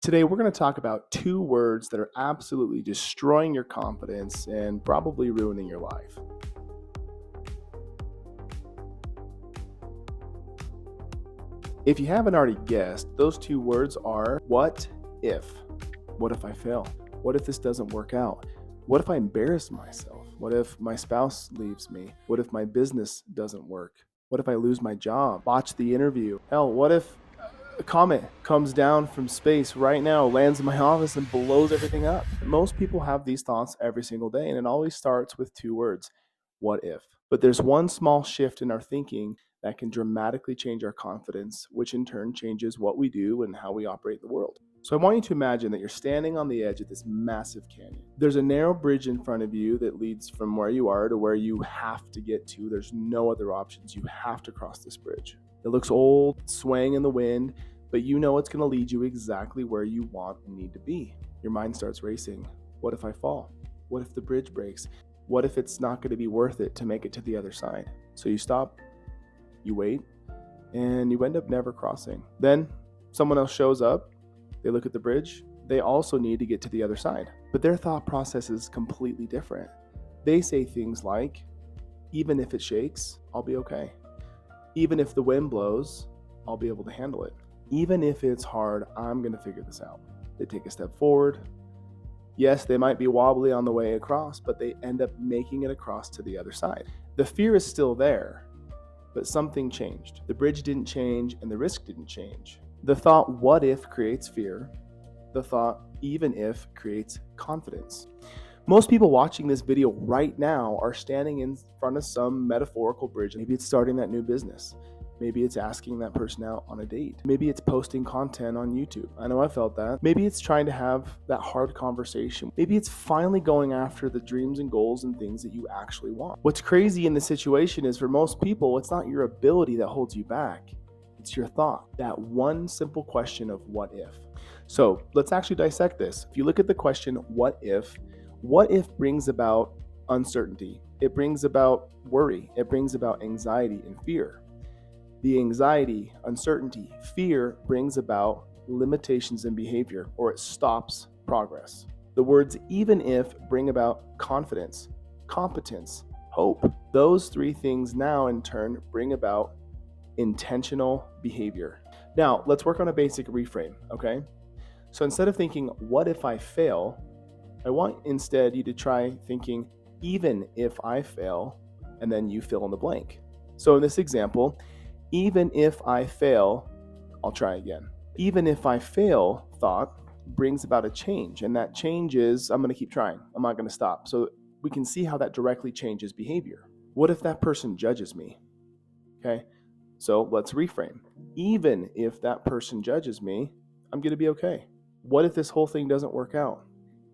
Today, we're going to talk about two words that are absolutely destroying your confidence and probably ruining your life. If you haven't already guessed, those two words are what if? What if I fail? What if this doesn't work out? What if I embarrass myself? What if my spouse leaves me? What if my business doesn't work? What if I lose my job? Botch the interview? Hell, what if a comet comes down from space right now, lands in my office, and blows everything up? Most people have these thoughts every single day, and it always starts with two words: what if? But there's one small shift in our thinking that can dramatically change our confidence, which in turn changes what we do and how we operate in the world. So I want you to imagine that you're standing on the edge of this massive canyon. There's a narrow bridge in front of you that leads from where you are to where you have to get to. There's no other options. You have to cross this bridge. It looks old, swaying in the wind, but you know it's going to lead you exactly where you want and need to be. Your mind starts racing. What if I fall? What if the bridge breaks? What if it's not going to be worth it to make it to the other side? So you stop, you wait, and you end up never crossing. Then someone else shows up. They look at the bridge. They also need to get to the other side. But their thought process is completely different. They say things like, even if it shakes, I'll be okay. Even if the wind blows, I'll be able to handle it. Even if it's hard, I'm going to figure this out. They take a step forward. Yes, they might be wobbly on the way across, but they end up making it across to the other side. The fear is still there, but something changed. The bridge didn't change and the risk didn't change. The thought, what if, creates fear. The thought, even if, creates confidence. Most people watching this video right now are standing in front of some metaphorical bridge. Maybe it's starting that new business. Maybe it's asking that person out on a date. Maybe it's posting content on YouTube. I know I felt that. Maybe it's trying to have that hard conversation. Maybe it's finally going after the dreams and goals and things that you actually want. What's crazy in this situation is for most people, it's not your ability that holds you back. It's your thought. That one simple question of what if. So let's actually dissect this. If you look at the question, what if brings about uncertainty. It brings about worry. It brings about anxiety and fear. The anxiety, uncertainty, fear brings about limitations in behavior, or it stops progress. The words even if bring about confidence, competence, hope. Those three things now in turn bring about intentional behavior. Now, let's work on a basic reframe, okay? So instead of thinking, what if I fail? I want instead you to try thinking, even if I fail, and then you fill in the blank. So in this example, even if I fail, I'll try again. Even if I fail thought brings about a change, and that change is, I'm going to keep trying. I'm not going to stop. So we can see how that directly changes behavior. What if that person judges me? Okay, so let's reframe. Even if that person judges me, I'm going to be okay. What if this whole thing doesn't work out?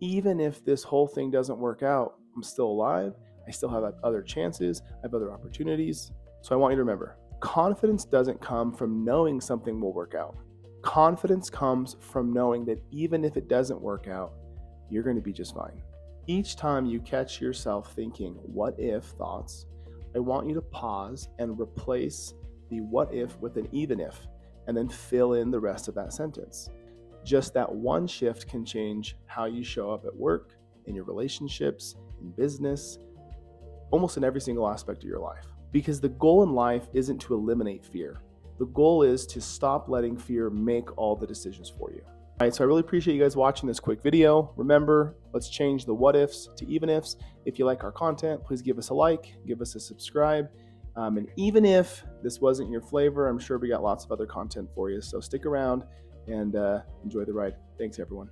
Even if this whole thing doesn't work out, I'm still alive. I still have other chances. I have other opportunities. So I want you to remember, confidence doesn't come from knowing something will work out. Confidence comes from knowing that even if it doesn't work out, you're going to be just fine. Each time you catch yourself thinking what if thoughts, I want you to pause and replace the what if with an even if, and then fill in the rest of that sentence. Just that one shift can change how you show up at work, in your relationships, in business, almost in every single aspect of your life. Because the goal in life isn't to eliminate fear. The goal is to stop letting fear make all the decisions for you. All right, so I really appreciate you guys watching this quick video. Remember, let's change the what ifs to even ifs. If you like our content, please give us a like, give us a subscribe. And even if this wasn't your flavor, I'm sure we got lots of other content for you. So stick around and enjoy the ride. Thanks, everyone.